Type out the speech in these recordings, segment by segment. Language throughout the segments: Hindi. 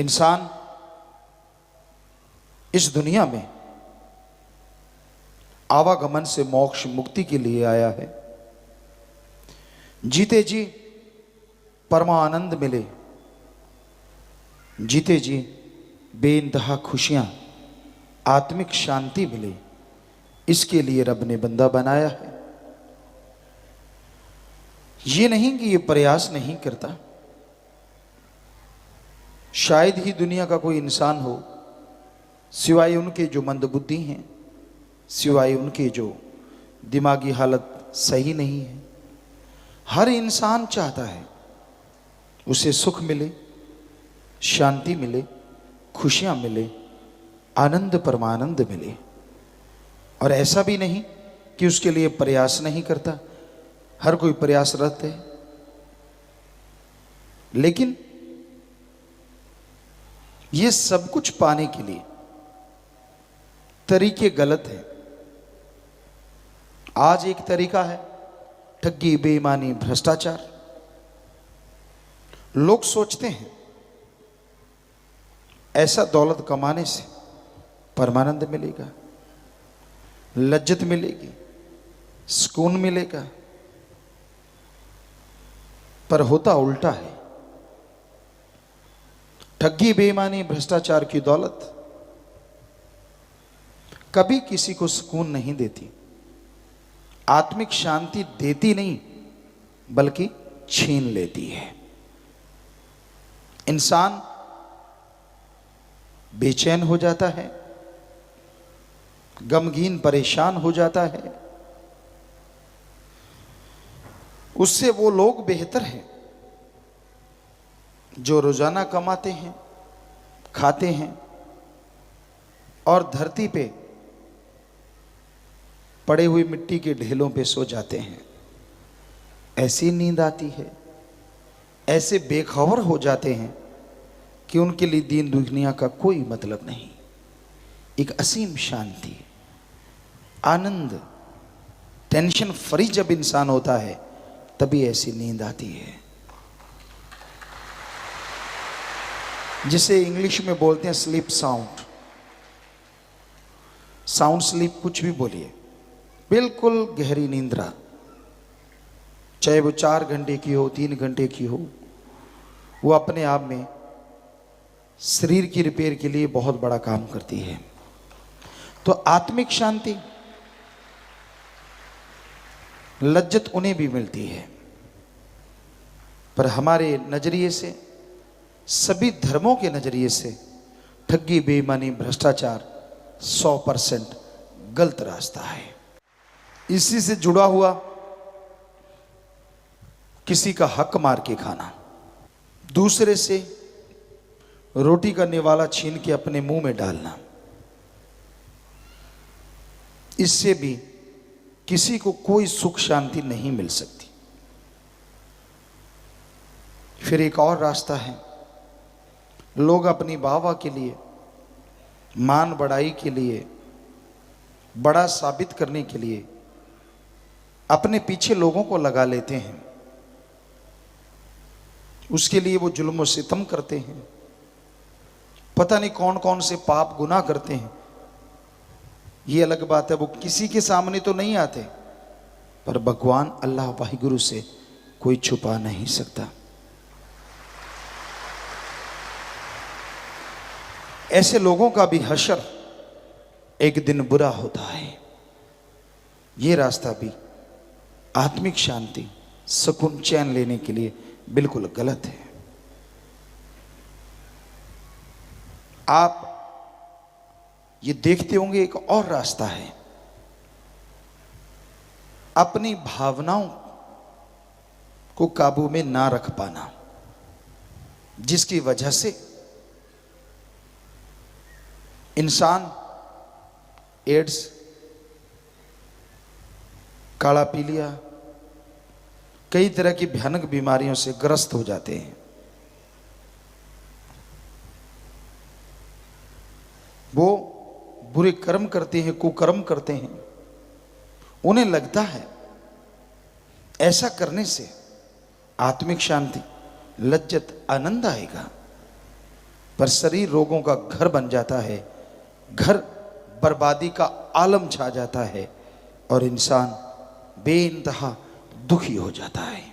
इंसान इस दुनिया में आवागमन से मोक्ष मुक्ति के लिए आया है। जीते जी परमानंद मिले, जीते जी बेइंतहा खुशियां, आत्मिक शांति मिले, इसके लिए रब ने बंदा बनाया है। ये नहीं कि ये प्रयास नहीं करता। शायद ही दुनिया का कोई इंसान हो सिवाय उनके जो मंदबुद्धि हैं, सिवाय उनके जो दिमागी हालत सही नहीं है। हर इंसान चाहता है उसे सुख मिले, शांति मिले, खुशियां मिले, आनंद परमानंद मिले। और ऐसा भी नहीं कि उसके लिए प्रयास नहीं करता, हर कोई प्रयासरत है। लेकिन ये सब कुछ पाने के लिए तरीके गलत हैं। आज एक तरीका है ठगी, बेईमानी, भ्रष्टाचार। लोग सोचते हैं ऐसा दौलत कमाने से परमानंद मिलेगा, लज्जत मिलेगी, सुकून मिलेगा, पर होता उल्टा है। ठगी, बेईमानी, भ्रष्टाचार की दौलत कभी किसी को सुकून नहीं देती, आत्मिक शांति देती नहीं, बल्कि छीन लेती है। इंसान बेचैन हो जाता है, गमगीन परेशान हो जाता है। उससे वो लोग बेहतर हैं जो रोजाना कमाते हैं, खाते हैं और धरती पे पड़े हुई मिट्टी के ढेलों पे सो जाते हैं। ऐसी नींद आती है, ऐसे बेखबर हो जाते हैं कि उनके लिए दीन दुनिया का कोई मतलब नहीं। एक असीम शांति, आनंद, टेंशन फ्री जब इंसान होता है तभी ऐसी नींद आती है, जिसे इंग्लिश में बोलते हैं स्लीप साउंड। साउंड स्लीप कुछ भी बोलिए, बिल्कुल गहरी नींद्रा, चाहे वो 4 घंटे की हो, 3 घंटे की हो, वो अपने आप में शरीर की रिपेयर के लिए बहुत बड़ा काम करती है। तो आत्मिक शांति, लज्जत उन्हें भी मिलती है, पर हमारे नजरिए से, सभी धर्मों के नजरिए से ठगी, बेईमानी, भ्रष्टाचार 100% गलत रास्ता है। इसी से जुड़ा हुआ किसी का हक मार के खाना, दूसरे से रोटी का निवाला छीन के अपने मुंह में डालना, इससे भी किसी को कोई सुख शांति नहीं मिल सकती। फिर एक और रास्ता है, लोग अपनी वाहवाही के लिए, मान बढ़ाई के लिए, बड़ा साबित करने के लिए अपने पीछे लोगों को लगा लेते हैं। उसके लिए वो जुल्म और सितम करते हैं, पता नहीं कौन कौन से पाप गुनाह करते हैं। ये अलग बात है, वो किसी के सामने तो नहीं आते, पर भगवान अल्लाह वाहिगुरु से कोई छुपा नहीं सकता। ऐसे लोगों का भी हशर एक दिन बुरा होता है। ये रास्ता भी आत्मिक शांति, सुकून, चैन लेने के लिए बिल्कुल गलत है। आप ये देखते होंगे एक और रास्ता है, अपनी भावनाओं को काबू में ना रख पाना, जिसकी वजह से इंसान एड्स, काला पीलिया, कई तरह की भयानक बीमारियों से ग्रस्त हो जाते हैं। वो बुरे कर्म करते हैं, कुकर्म करते हैं। उन्हें लगता है ऐसा करने से आत्मिक शांति, लज्जत, आनंद आएगा, पर शरीर रोगों का घर बन जाता है, घर बर्बादी का आलम छा जाता है और इंसान बेइंतहा दुखी हो जाता है।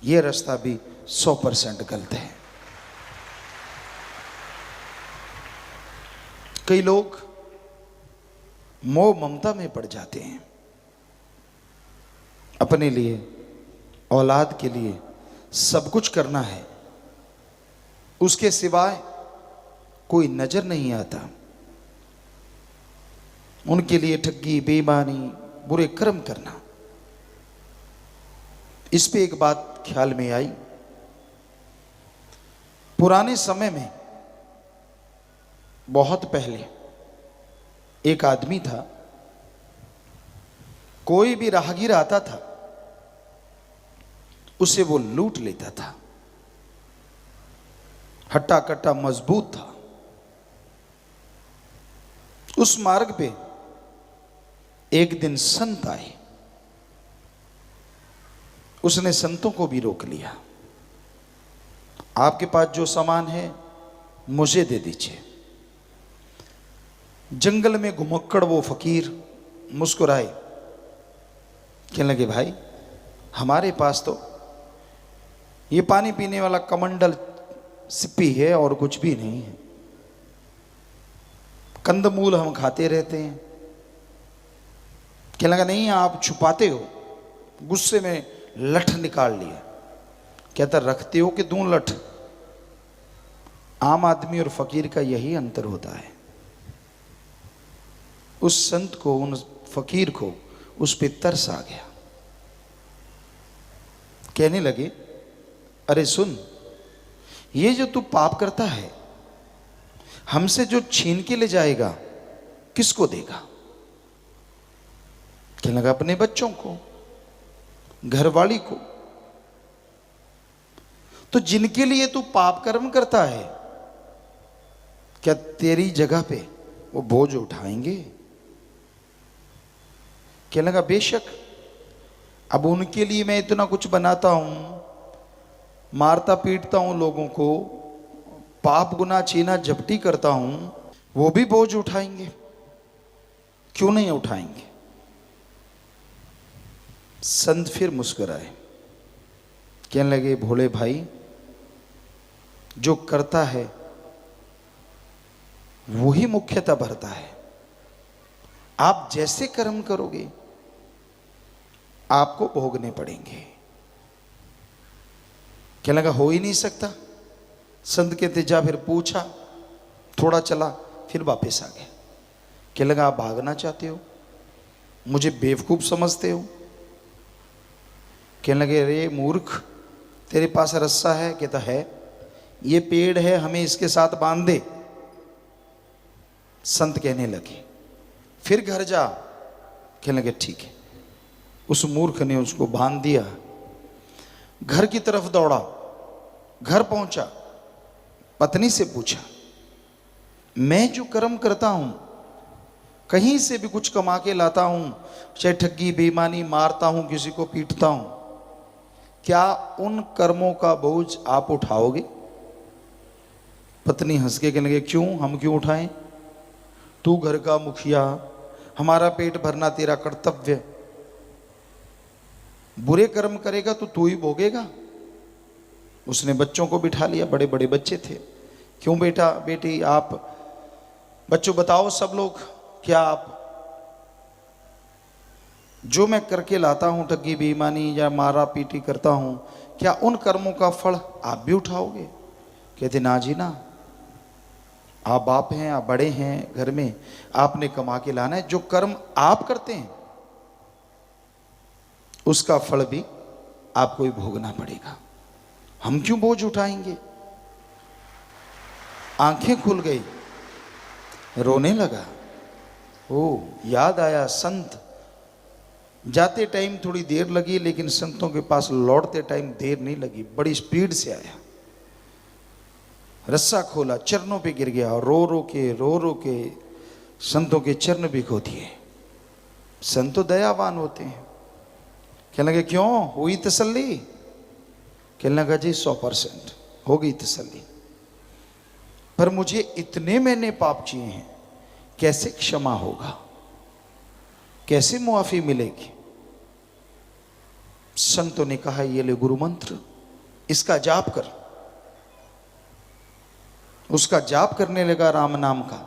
ये रास्ता भी 100% गलत है। कई लोग मोह ममता में पड़ जाते हैं, अपने लिए, औलाद के लिए सब कुछ करना है, उसके सिवाय कोई नजर नहीं आता। उनके लिए ठगी, बेईमानी, बुरे कर्म करना। इस पे एक बात ख्याल में आई। पुराने समय में, बहुत पहले, एक आदमी था, कोई भी राहगीर आता था उसे वो लूट लेता था। हट्टा कट्टा मजबूत था। उस मार्ग पे एक दिन संत आए, उसने संतों को भी रोक लिया। आपके पास जो सामान है मुझे दे दीजिए। जंगल में घुमक्कड़ वो फकीर मुस्कुराए, कहने लगे, भाई हमारे पास तो ये पानी पीने वाला कमंडल सिप्पी है और कुछ भी नहीं है। कंदमूल हम खाते रहते हैं। कहने लगा, नहीं आप छुपाते हो। गुस्से में लठ निकाल लिया। कहता, रखते हो कि दूं लठ? आम आदमी और फकीर का यही अंतर होता है। उस संत को, उन फकीर को उस पे तरस आ गया। कहने लगे, अरे सुन, ये जो तू पाप करता है, हमसे जो छीन के ले जाएगा किसको देगा? कहने लगा, अपने बच्चों को, घरवाली को। तो जिनके लिए तू पाप कर्म करता है, क्या तेरी जगह पे वो बोझ उठाएंगे? कहने लगा, बेशक। अब उनके लिए मैं इतना कुछ बनाता हूं, मारता पीटता हूं लोगों को, पाप गुनाह छीना झपटी करता हूं, वो भी बोझ उठाएंगे, क्यों नहीं उठाएंगे? संत फिर मुस्कुराए। कहने लगे, भोले भाई, जो करता है वही मुख्यता भरता है। आप जैसे कर्म करोगे आपको भोगने पड़ेंगे। कहने लगा, हो ही नहीं सकता। संत कहते, जा फिर पूछा, थोड़ा चला, फिर वापस आ गया। कहने लगा, आप भागना चाहते हो, मुझे बेवकूफ समझते हो? कहने लगे, अरे मूर्ख, तेरे पास रस्सा है? कहता है, ये पेड़ है, हमें इसके साथ बांध दे। संत कहने लगे, फिर घर जा। कहने लगे, ठीक है। उस मूर्ख ने उसको बांध दिया, घर की तरफ दौड़ा। घर पहुंचा, पत्नी से पूछा, मैं जो कर्म करता हूं, कहीं से भी कुछ कमा के लाता हूं, चाहे ठगी, बेईमानी, मारता हूं, किसी को पीटता हूं, क्या उन कर्मों का बोझ आप उठाओगे? पत्नी हंस के कहने लगे, क्यों, हम क्यों उठाएं? तू घर का मुखिया, हमारा पेट भरना तेरा कर्तव्य। बुरे कर्म करेगा तो तू ही भोगेगा। उसने बच्चों को बिठा लिया, बड़े बड़े बच्चे थे। क्यों बेटा, बेटी, आप बच्चों बताओ सब लोग, क्या आप जो मैं करके लाता हूं, ठगी बेईमानी या मारा पीटी करता हूं, क्या उन कर्मों का फल आप भी उठाओगे? कहते, ना जी ना, आप बाप हैं, आप बड़े हैं घर में, आपने कमा के लाना है। जो कर्म आप करते हैं उसका फल भी आपको ही भोगना पड़ेगा। हम क्यों बोझ उठाएंगे? आंखें खुल गई, रोने लगा। ओ, याद आया संत। जाते टाइम थोड़ी देर लगी, लेकिन संतों के पास लौटते टाइम देर नहीं लगी, बड़ी स्पीड से आया। रस्सा खोला, चरणों पे गिर गया, रो रो के संतों के चरण भी खो दिए। संत तो दयावान होते हैं। कहने लगे, क्यों, हुई तसल्ली? कहने लगा, जी 100% हो गई तसल्ली। पर मुझे इतने मैंने पाप किए हैं, कैसे क्षमा होगा, कैसे मुआफी मिलेगी? संतों ने कहा ये ले गुरु मंत्र, इसका जाप कर। उसका जाप करने लगा राम नाम का,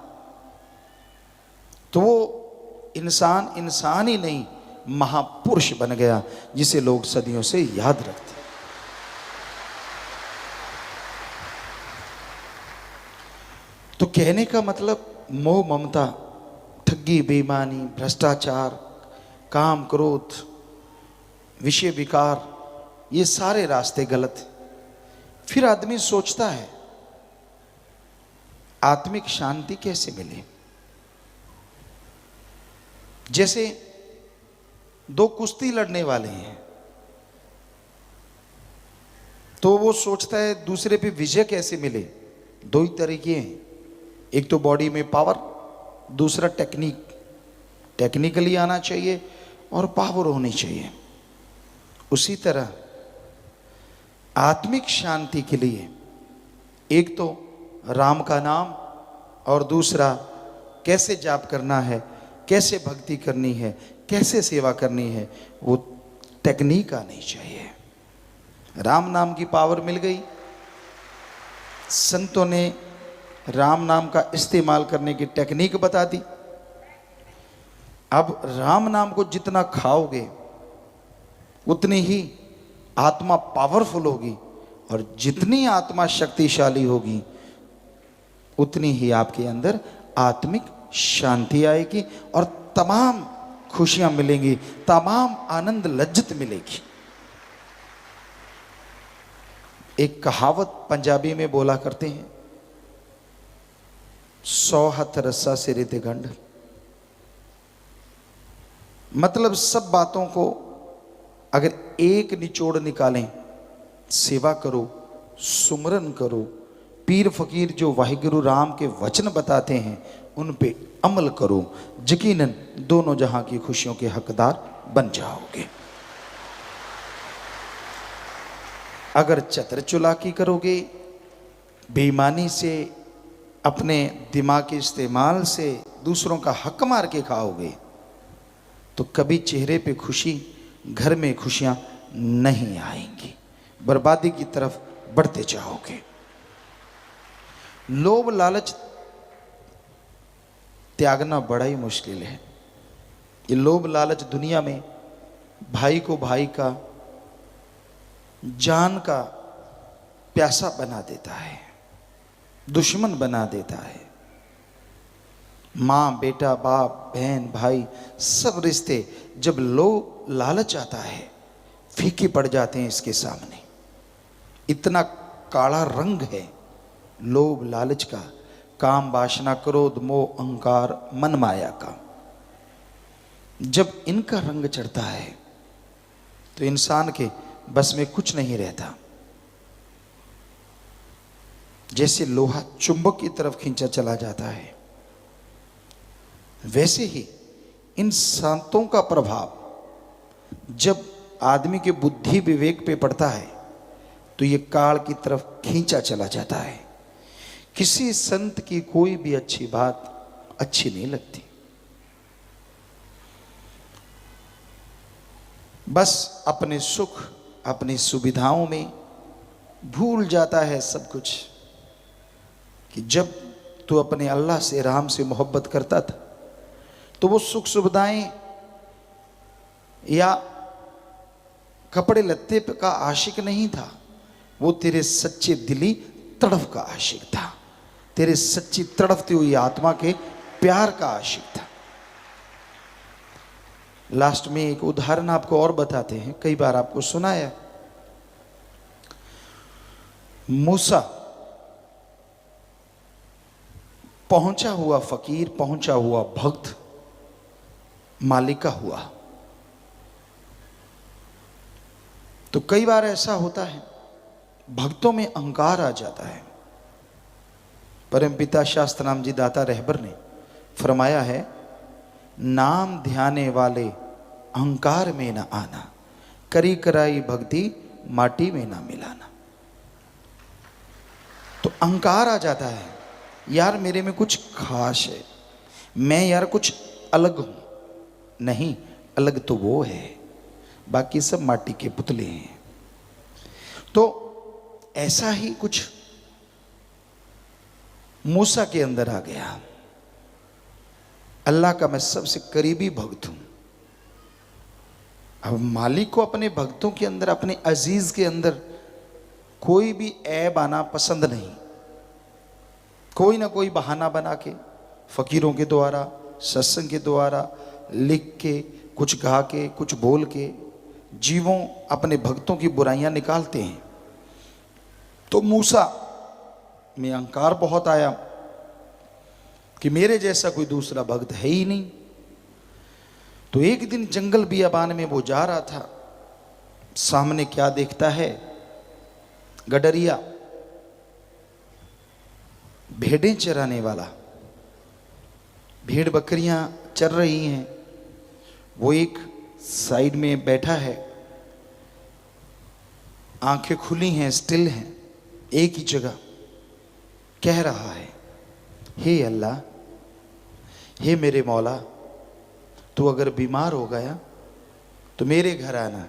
तो वो इंसान ही नहीं, महापुरुष बन गया, जिसे लोग सदियों से याद रखते। तो कहने का मतलब मोह ममता, ठगी बेईमानी, भ्रष्टाचार, काम क्रोध, विषय विकार, ये सारे रास्ते गलत हैं। फिर आदमी सोचता है आत्मिक शांति कैसे मिले? जैसे दो कुश्ती लड़ने वाले हैं, तो वो सोचता है दूसरे पे विजय कैसे मिले। दो ही तरीके हैं, एक तो बॉडी में पावर, दूसरा टेक्निक। टेक्निकली आना चाहिए और पावर होनी चाहिए। उसी तरह आत्मिक शांति के लिए एक तो राम का नाम और दूसरा कैसे जाप करना है, कैसे भक्ति करनी है, कैसे सेवा करनी है, वो टेक्निक आनी चाहिए। राम नाम की पावर मिल गई, संतों ने राम नाम का इस्तेमाल करने की टेक्निक बता दी। अब राम नाम को जितना खाओगे उतनी ही आत्मा पावरफुल होगी, और जितनी आत्मा शक्तिशाली होगी उतनी ही आपके अंदर आत्मिक शांति आएगी और तमाम खुशियां मिलेंगी, तमाम आनंद लज्जत मिलेगी। एक कहावत पंजाबी में बोला करते हैं, 100 हथ रस्सा सिरे ते गंढ। मतलब सब बातों को अगर एक निचोड़ निकालें, सेवा करो, सुमरन करो, पीर फकीर जो वाहिगुरु राम के वचन बताते हैं उन पे अमल करो, यकीनन दोनों जहां की खुशियों के हकदार बन जाओगे। अगर चतर चुलाकी करोगे, बेईमानी से, अपने दिमाग के इस्तेमाल से दूसरों का हक मार के खाओगे, तो कभी चेहरे पे खुशी, घर में खुशियां नहीं आएंगी, बर्बादी की तरफ बढ़ते जाओगे। लोभ लालच त्यागना बड़ा ही मुश्किल है। ये लोभ लालच दुनिया में भाई को भाई का, जान का प्यासा बना देता है, दुश्मन बना देता है। माँ बेटा, बाप बहन भाई, सब रिश्ते जब लोभ लालच आता है फीके पड़ जाते हैं इसके सामने। इतना काला रंग है लोभ लालच का, काम वासना क्रोध मोह अहंकार मन माया का। जब इनका रंग चढ़ता है तो इंसान के बस में कुछ नहीं रहता। जैसे लोहा चुंबक की तरफ खींचा चला जाता है, वैसे ही इन संतों का प्रभाव जब आदमी के बुद्धि विवेक पे पड़ता है तो ये काल की तरफ खींचा चला जाता है। किसी संत की कोई भी अच्छी बात अच्छी नहीं लगती, बस अपने सुख अपनी सुविधाओं में भूल जाता है सब कुछ। कि जब तू अपने अल्लाह से राम से मोहब्बत करता था तो वो सुख सुविधाएं या कपड़े लत्ते का आशिक नहीं था, वो तेरे सच्चे दिली तड़फ का आशिक था, तेरे सच्ची तड़फती हुई आत्मा के प्यार का आशिक था। लास्ट में एक उदाहरण आपको और बताते हैं, कई बार आपको सुनाया। मूसा पहुंचा हुआ फकीर, पहुंचा हुआ भक्त मालिका हुआ। तो कई बार ऐसा होता है भक्तों में अहंकार आ जाता है। परमपिता शास्त्राम जी दाता रहबर ने फरमाया है, नाम ध्याने वाले अहंकार में न आना, करी कराई भक्ति माटी में ना मिलाना। तो अहंकार आ जाता है यार मेरे में कुछ खास है, मैं यार कुछ अलग हूं। नहीं, अलग तो वो है, बाकी सब माटी के पुतले हैं। तो ऐसा ही कुछ मूसा के अंदर आ गया। अल्लाह का मैं सबसे करीबी भक्त हूं। अब मालिक को अपने भक्तों के अंदर, अपने अजीज के अंदर कोई भी ऐब आना पसंद नहीं। कोई ना कोई बहाना बना के, फकीरों के द्वारा, सत्संग के द्वारा, लिख के, कुछ गा के, कुछ बोल के जीवों अपने भक्तों की बुराइयां निकालते हैं। तो मूसा में अहंकार बहुत आया कि मेरे जैसा कोई दूसरा भक्त है ही नहीं। तो एक दिन जंगल बियाबान में वो जा रहा था, सामने क्या देखता है? गडरिया, भेड़ें चराने वाला। भेड़ बकरियां चर रही हैं, वो एक साइड में बैठा है, आंखें खुली हैं, स्टिल हैं, एक ही जगह कह रहा है, हे अल्लाह, हे मेरे मौला, तू अगर बीमार हो गया तो मेरे घर आना,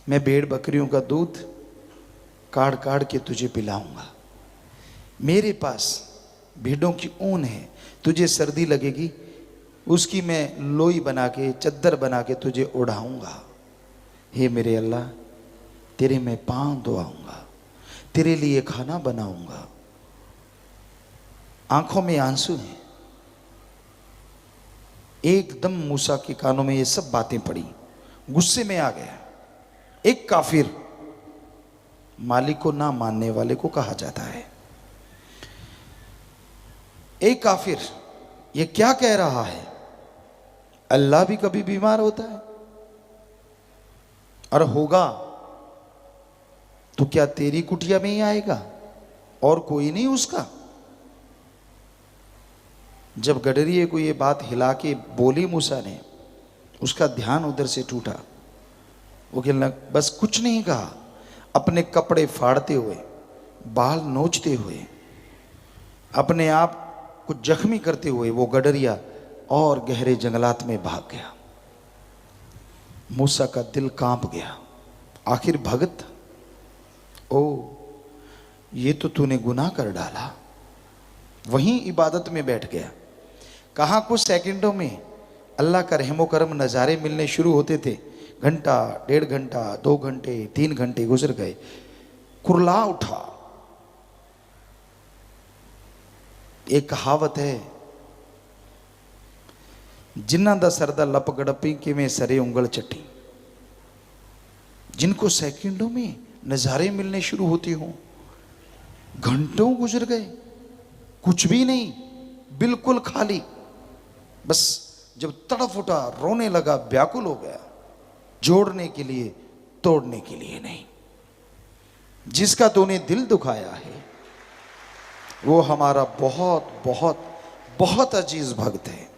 मैं भेड़ बकरियों का दूध काढ़ काढ़ के तुझे पिलाऊंगा। मेरे पास भेड़ों की ऊन है, तुझे सर्दी लगेगी उसकी मैं लोई बना के, चद्दर बना के तुझे ओढ़ाऊंगा। हे मेरे अल्लाह, तेरे मैं पांव धोआऊंगा, तेरे लिए खाना बनाऊंगा। आंखों में आंसू हैं। एकदम मूसा के कानों में ये सब बातें पड़ी, गुस्से में आ गया। एक काफिर, मालिक को ना मानने वाले को कहा जाता है, एक काफिर ये क्या कह रहा है? अल्लाह भी कभी बीमार होता है? और होगा तो क्या तेरी कुटिया में ही आएगा और कोई नहीं उसका? जब गडरिए को ये बात हिला के बोली मूसा ने, उसका ध्यान उधर से टूटा। वो कहने लगा, बस कुछ नहीं कहा, अपने कपड़े फाड़ते हुए, बाल नोचते हुए, अपने आप को जख्मी करते हुए वो गडरिया और गहरे जंगलात में भाग गया। मूसा का दिल कांप गया। आखिर भगत, ओ ये तो तूने गुनाह कर डाला। वहीं इबादत में बैठ गया। कहाँ कुछ सेकंडों में अल्लाह का रहमो करम नज़ारे मिलने शुरू होते थे। घंटा, 1.5 घंटा, 2 घंटे, 3 घंटे गुजर गए। कुरला उठा। एक कहावत है, जिन्ना दा सरदा लप गड़पी कि में सरे उंगल चट्टी। जिनको सेकंडों में नज़ारे मिलने शुरू होते हों, घंटों गुजर गए, कुछ भी नहीं, बिल्कुल खाली। बस जब तड़फ उठा, रोने लगा, व्याकुल हो गया, जोड़ने के लिए, तोड़ने के लिए नहीं। जिसका तूने दिल दुखाया है वो हमारा बहुत बहुत बहुत अजीज भक्त है।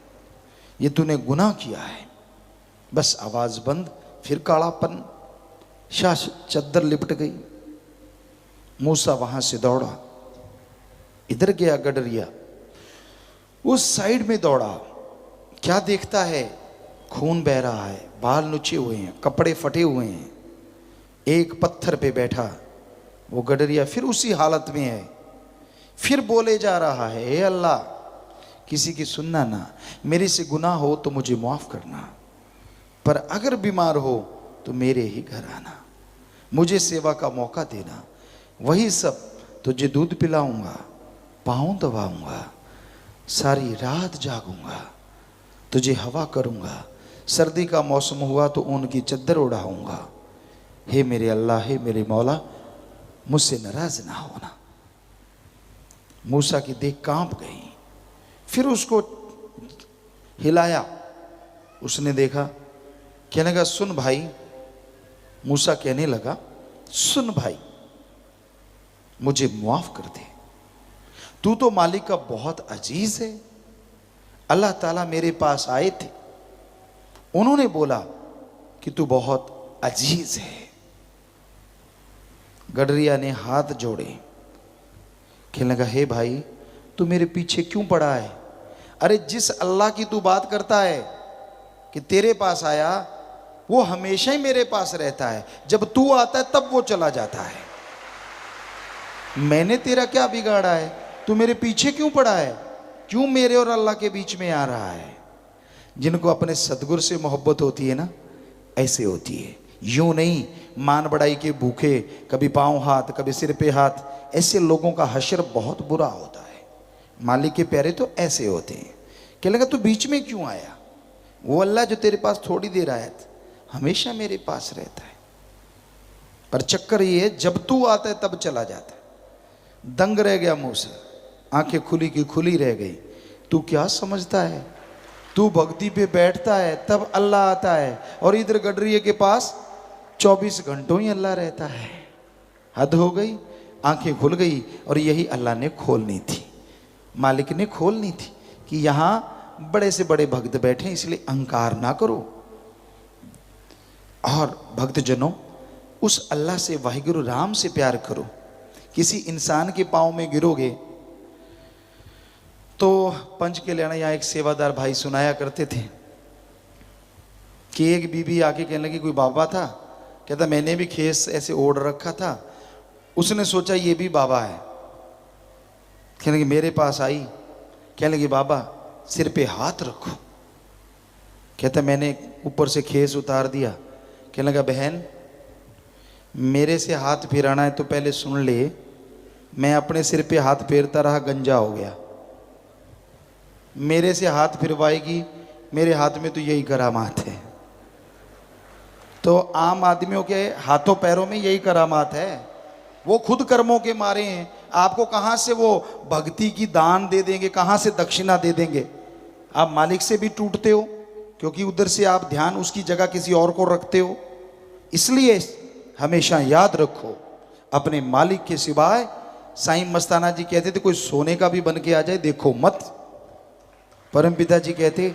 ये तूने गुनाह किया है। बस आवाज बंद, फिर कालापन, शाश चद्दर लिपट गई। मूसा वहां से दौड़ा, इधर गया गडरिया, उस साइड में दौड़ा। क्या देखता है? खून बह रहा है, बाल नुचे हुए हैं, कपड़े फटे हुए हैं। एक पत्थर पे बैठा वो गडरिया फिर उसी हालत में है। फिर बोले जा रहा है, हे अल्लाह, किसी की सुनना ना, मेरे से गुनाह हो तो मुझे माफ करना, पर अगर बीमार हो तो मेरे ही घर आना, मुझे सेवा का मौका देना। वही सब, तुझे दूध पिलाऊंगा, पाँव दबाऊंगा, सारी रात जागूंगा, तुझे हवा करूंगा, सर्दी का मौसम हुआ तो ऊन की चद्दर उड़ाऊंगा। हे मेरे अल्लाह, हे मेरे मौला, मुझसे नाराज ना होना। मूसा की देह कांप गई। फिर उसको हिलाया, उसने देखा, कहने लगा, सुन भाई। मूसा कहने लगा, सुन भाई, मुझे माफ कर दे, तू तो मालिक का बहुत अजीज है। अल्लाह ताला मेरे पास आए थे, उन्होंने बोला कि तू बहुत अजीज है। गडरिया ने हाथ जोड़े, कहने लगा, हे भाई, तू मेरे पीछे क्यों पड़ा है? अरे जिस अल्लाह की तू बात करता है कि तेरे पास आया, वो हमेशा ही मेरे पास रहता है। जब तू आता है तब वो चला जाता है। मैंने तेरा क्या बिगाड़ा है? तू मेरे पीछे क्यों पड़ा है? क्यों मेरे और अल्लाह के बीच में आ रहा है? जिनको अपने सदगुरु से मोहब्बत होती है ना, ऐसे होती है। यूं नहीं मान बढ़ाई के भूखे, कभी पांव हाथ कभी सिर पे हाथ, ऐसे लोगों का हश्र बहुत बुरा होता है। मालिक के प्यारे तो ऐसे होते हैं। क्या लगा तू बीच में क्यों आया? वो अल्लाह जो तेरे पास थोड़ी देर आया था, हमेशा मेरे पास रहता है। पर चक्कर ये है, जब तू आता है तब चला जाता है। दंग रह गया मुंह से, आंखें खुली की खुली रह गई। तू क्या समझता है? तू भक्ति पे बैठता है तब अल्लाह आता है, और इधर गडरिये के पास 24 घंटों ही अल्लाह रहता है। हद हो गई। आंखें खुल गई, और यही अल्लाह ने खोलनी थी, मालिक ने खोलनी थी कि यहाँ बड़े से बड़े भक्त बैठे, इसलिए अहंकार ना करो। और भक्तजनों, उस अल्लाह से, वाहिगुरु राम से प्यार करो। किसी इंसान के पाँव में गिरोगे तो पंच के लेना, यहाँ एक सेवादार भाई सुनाया करते थे कि एक बीबी आके कहने लगी, कोई बाबा था, कहता मैंने भी खेस ऐसे ओढ़ रखा था, उसने सोचा ये भी बाबा है। कहने लगी मेरे पास आई, कहने लगी बाबा सिर पे हाथ रखो। कहता मैंने ऊपर से खेस उतार दिया। कहने लगा बहन, मेरे से हाथ फिराना है तो पहले सुन ले, मैं अपने सिर पे हाथ फेरता रहा, गंजा हो गया। मेरे से हाथ फिरवाएगी, मेरे हाथ में तो यही करामात है। तो आम आदमियों के हाथों पैरों में यही करामात है, वो खुद कर्मों के मारे हैं। आपको कहाँ से वो भक्ति की दान दे देंगे, कहाँ से दक्षिणा दे देंगे? आप मालिक से भी टूटते हो, क्योंकि उधर से आप ध्यान उसकी जगह किसी और को रखते हो। इसलिए हमेशा याद रखो, अपने मालिक के सिवाय, साईं मस्ताना जी कहते थे, कोई सोने का भी बन के आ जाए देखो मत। परमपिता जी कहते